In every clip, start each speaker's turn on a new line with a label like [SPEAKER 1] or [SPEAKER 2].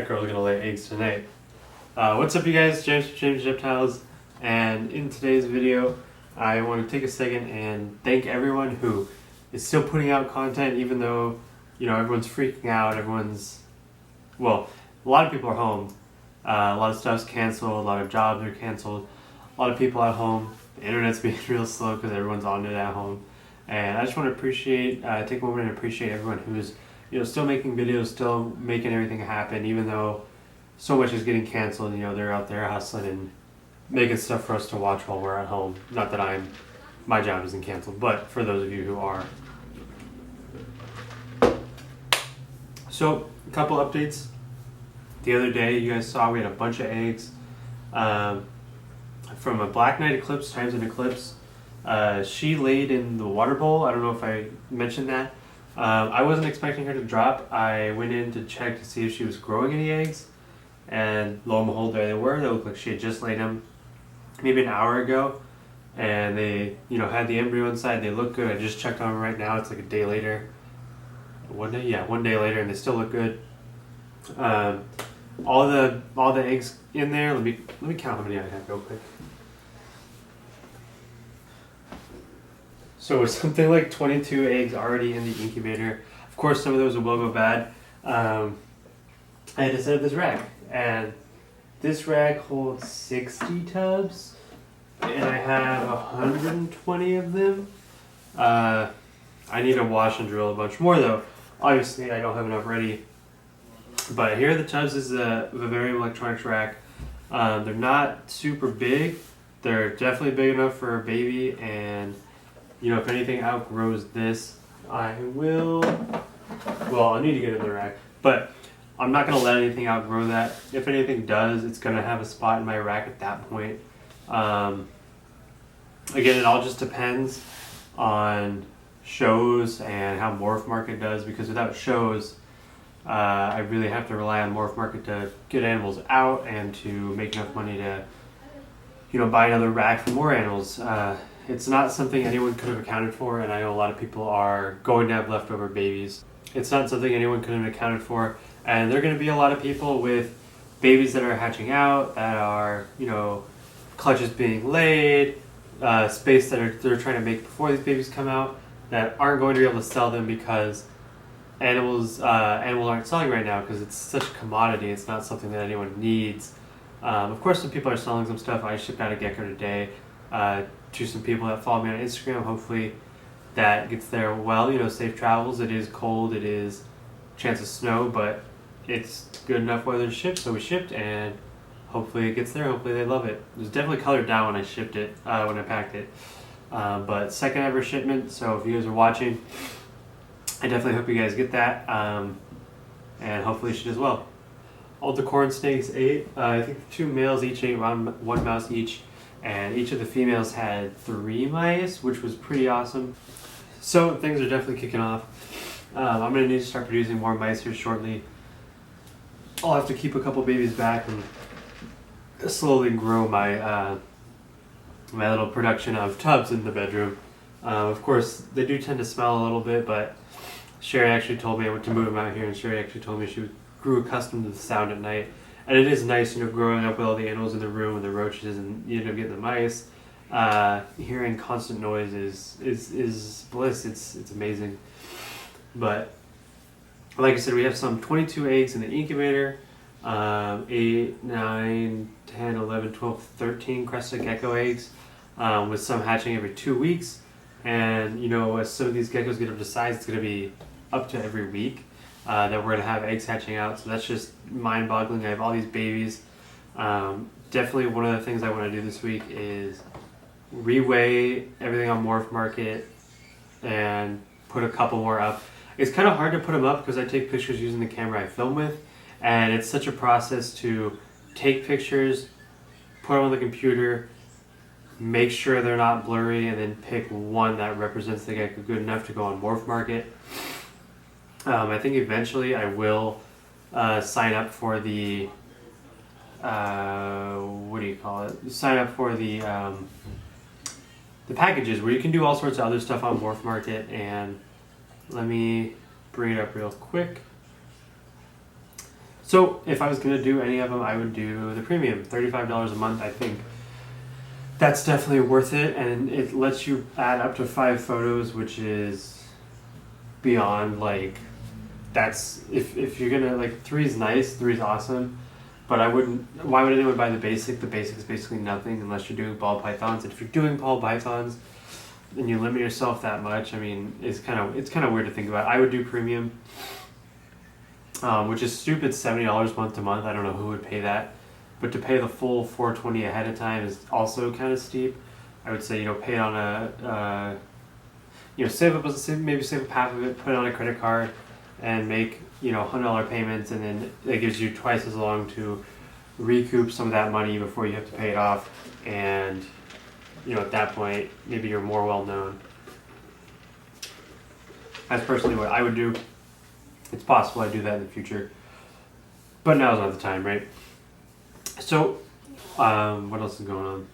[SPEAKER 1] that girl's gonna lay eggs tonight. What's up, you guys? James Reptiles, and in today's video I want to take a second and thank everyone who is still putting out content, even though, you know, everyone's freaking out. Well, a lot of people are home. A lot of stuff's canceled, a lot of jobs are canceled, a lot of people at home. The internet's being real slow because everyone's on it at home. And I just want to take a moment and appreciate everyone who's, you know, still making videos, still making everything happen, even though so much is getting canceled. You know, they're out there hustling and making stuff for us to watch while we're at home. Not that my job isn't canceled, but for those of you who are. So, a couple updates. The other day, you guys saw we had a bunch of eggs from a Black Knight eclipse times an eclipse. She laid in the water bowl. I don't know if I mentioned that. I wasn't expecting her to drop. I went in to check to see if she was growing any eggs, and lo and behold, there they were. They looked like she had just laid them maybe an hour ago, and they, you know, had the embryo inside. They look good. I just checked on them right now. It's like a day later. One day later, and they still look good. All the eggs in there. Let me count how many I have real quick. So it's something like 22 eggs already in the incubator. Of course, some of those will go bad. I had to set up this rack, and this rack holds 60 tubs, and I have 120 of them. I need to wash and drill a bunch more though. Obviously, I don't have enough ready. But here are the tubs. This is a Vivarium Electronics rack. They're not super big. They're definitely big enough for a baby, and you know, if anything outgrows this, I'll need to get in the rack, but I'm not going to let anything outgrow that. If anything does, it's going to have a spot in my rack at that point. Again, it all just depends on shows and how MorphMarket does, because without shows, I really have to rely on MorphMarket to get animals out and to make enough money to, you know, buy another rack for more animals. It's not something anyone could have accounted for, and I know a lot of people are going to have leftover babies. It's not something anyone could have accounted for, and there are going to be a lot of people with babies that are hatching out, that are, you know, clutches being laid, space that they're trying to make before these babies come out, that aren't going to be able to sell them because animals aren't selling right now because it's such a commodity. It's not something that anyone needs. Of course, some people are selling some stuff. I shipped out a gecko today to some people that follow me on Instagram. Hopefully that gets there well. You know, safe travels. It is cold. It is chance of snow, but it's good enough weather to ship, so we shipped, and hopefully it gets there. Hopefully they love it. It was definitely colored down when I shipped it, when I packed it. But second ever shipment, so if you guys are watching, I definitely hope you guys get that, and hopefully she does well. All the corn snakes ate. I think the 2 males each ate around 1 mouse each, and each of the females had 3 mice, which was pretty awesome. So things are definitely kicking off. I'm going to need to start producing more mice here shortly. I'll have to keep a couple babies back and slowly grow my my little production of tubs in the bedroom. Of course, they do tend to smell a little bit, but Sherry actually told me I went to move them out here, and Sherry actually told me she grew accustomed to the sound at night. And it is nice, you know, growing up with all the animals in the room and the roaches, and you know, getting the mice. Hearing constant noise is bliss. It's amazing. But like I said, we have some 22 eggs in the incubator. 8, 9, 10, 11, 12, 13 crested gecko eggs, with some hatching every 2 weeks. And you know, as some of these geckos get up to size, it's going to be up to every week that we're going to have eggs hatching out. So that's just mind-boggling. I have all these babies. Definitely one of the things I want to do this week is reweigh everything on MorphMarket and put a couple more up. It's kind of hard to put them up because I take pictures using the camera I film with, and it's such a process to take pictures, put them on the computer, make sure they're not blurry, and then pick one that represents the gecko good enough to go on MorphMarket. I think eventually I will sign up for the sign up for the packages where you can do all sorts of other stuff on MorphMarket. And let me bring it up real quick. So if I was going to do any of them, I would do the premium, $35 a month. I think that's definitely worth it, and it lets you add up to 5 photos, which is beyond like, that's if you're gonna, like, 3 is nice, 3 is awesome, but I wouldn't. Why would anyone buy the basic? The basic is basically nothing unless you're doing ball pythons. And if you're doing ball pythons and you limit yourself that much, I mean, it's kind of weird to think about. I would do premium, which is stupid, $70 month to month. I don't know who would pay that. But to pay the full $420 ahead of time is also kind of steep. I would say, pay it on a, save up, maybe save up half of it, put it on a credit card, and make, $100 payments, and then it gives you twice as long to recoup some of that money before you have to pay it off. And, at that point, maybe you're more well known. That's personally what I would do. It's possible I do that in the future, but now's not the time, right? So, what else is going on?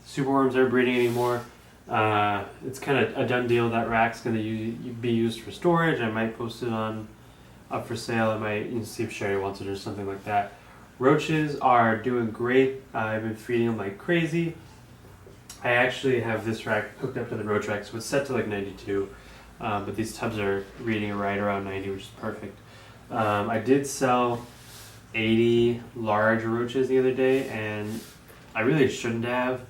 [SPEAKER 1] Superworms aren't breeding anymore. It's kind of a done deal. That rack's going to be used for storage. I might post it up for sale. I might see if Sherry wants it or something like that. Roaches are doing great. I've been feeding them like crazy. I actually have this rack hooked up to the roach rack, so it's set to like 92. But these tubs are reading right around 90, which is perfect. I did sell 80 large roaches the other day, and I really shouldn't have.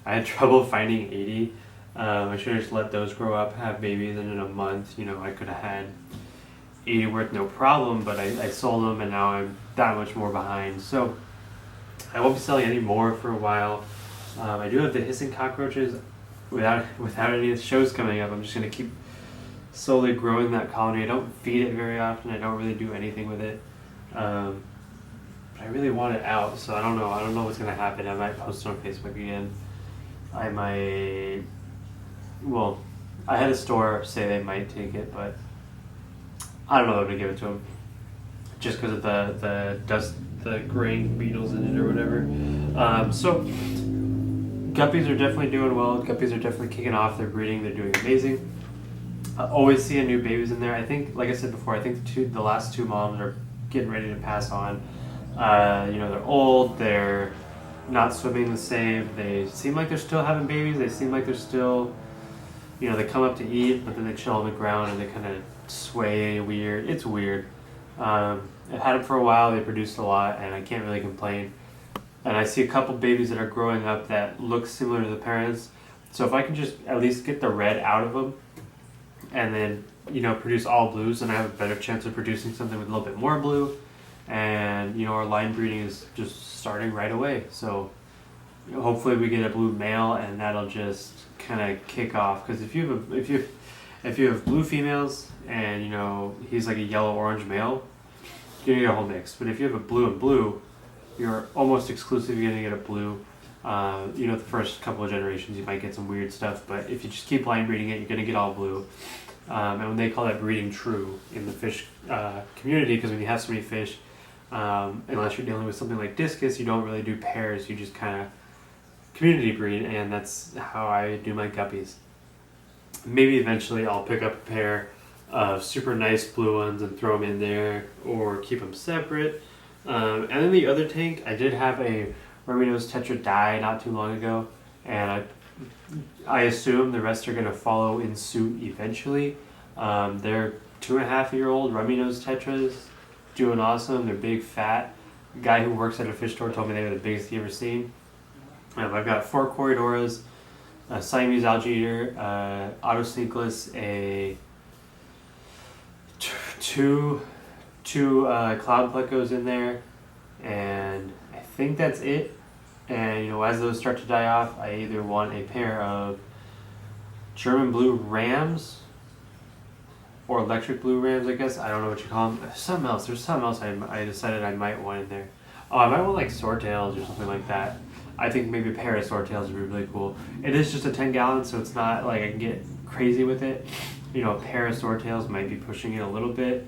[SPEAKER 1] I had trouble finding 80. I should have just let those grow up, have babies, and in a month, I could have had 80 worth no problem, but I sold them, and now I'm that much more behind. So I won't be selling any more for a while. I do have the hissing cockroaches. Without any shows coming up, I'm just going to keep slowly growing that colony. I don't feed it very often. I don't really do anything with it. I really want it out, so I don't know. I don't know what's going to happen. I might post it on Facebook again. I might... Well, I had a store say they might take it, but I don't know whether to give it to them. Just because of the dust, the grain beetles in it or whatever. So, guppies are definitely doing well. Guppies are definitely kicking off. They're breeding. They're doing amazing. I always see new babies in there. I think, like I said before, I think the last 2 moms are getting ready to pass on. They're old, they're not swimming the same, they seem like they're still having babies, they seem like they're still, they come up to eat, but then they chill on the ground and they kind of sway weird. It's weird. I've had them for a while, they produced a lot, and I can't really complain. And I see a couple babies that are growing up that look similar to the parents, so if I can just at least get the red out of them, and then, produce all blues, and I have a better chance of producing something with a little bit more blue. And, our line breeding is just starting right away. So, hopefully we get a blue male, and that'll just kind of kick off. Because if you have blue females, and, he's like a yellow-orange male, you're going to get a whole mix. But if you have a blue and blue, you're almost exclusively going to get a blue. The first couple of generations, you might get some weird stuff, but if you just keep line breeding it, you're going to get all blue. And when they call that breeding true in the fish community, because when you have so many fish, unless you're dealing with something like discus, you don't really do pairs, you just kind of community breed, and that's how I do my guppies. Maybe eventually I'll pick up a pair of super nice blue ones and throw them in there, or keep them separate. And then the other tank, I did have a Rummy-nosed tetra die not too long ago, and I assume the rest are going to follow in suit eventually. They're 2.5-year-old Rummy-nosed tetras, doing awesome. They're big, fat. The guy who works at a fish store told me they were the biggest he ever seen. I've got 4 Corydoras, a Siamese algae eater, Autocinklus, a two cloud plecos in there, and I think that's it. And as those start to die off, I either want a pair of German blue rams or electric blue rams, I guess. I don't know what you call them. There's something else I decided I might want in there. Oh, I might want like swordtails or something like that. I think maybe a pair of swordtails would be really cool. It is just a 10-gallon, so it's not like I can get crazy with it. A pair of swordtails might be pushing it a little bit.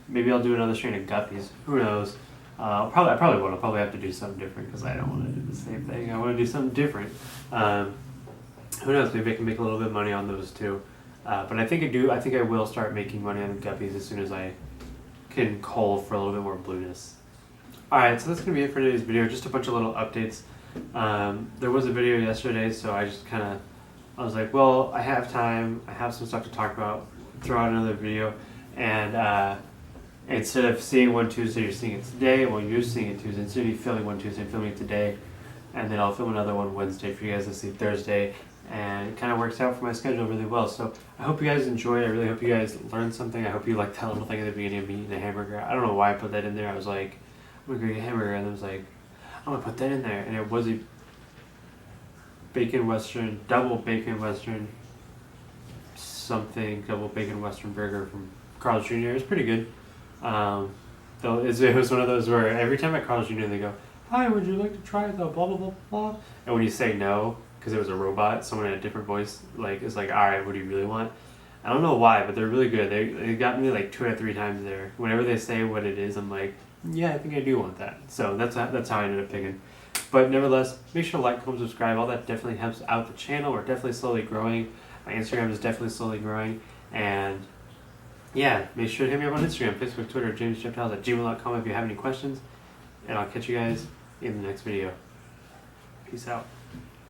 [SPEAKER 1] Maybe I'll do another strain of guppies. Who knows? I probably won't. I'll probably have to do something different because I don't want to do the same thing. I want to do something different. Who knows? Maybe I can make a little bit of money on those too. But I think I will start making money on guppies as soon as I can cull for a little bit more blueness. Alright, so that's going to be it for today's video. Just a bunch of little updates. There was a video yesterday, so I was like, well, I have time, I have some stuff to talk about, throw out another video, and instead of seeing one Tuesday, you're seeing it today. Well, you're seeing it Tuesday. Instead of you filming one Tuesday, I'm filming it today, and then I'll film another one Wednesday for you guys to see Thursday, and it kind of works out for my schedule really well. So I hope you guys enjoy. I really hope you guys learned something. I hope you liked that little thing at the beginning of me eating a hamburger. I don't know why I put that in there. I was like, I'm gonna go get a hamburger, and I was like, I'm gonna put that in there, and it was a bacon western, double bacon western something, double bacon western burger from Carl's Jr. It was pretty good. Though it was one of those where every time at Carl's Jr. they go, hi, would you like to try the blah blah blah blah, and when you say no, because it was a robot, someone in a different voice, like, is like, alright, what do you really want? I don't know why, but they're really good. They got me like 2 or 3 times there. Whenever they say what it is, I'm like, yeah, I think I do want that. So that's how I ended up picking. But nevertheless, make sure to like, comment, subscribe. All that definitely helps out the channel. We're definitely slowly growing. My Instagram is definitely slowly growing. And yeah, make sure to hit me up on Instagram, Facebook, Twitter, jamesreptiles@gmail.com if you have any questions. And I'll catch you guys in the next video. Peace out.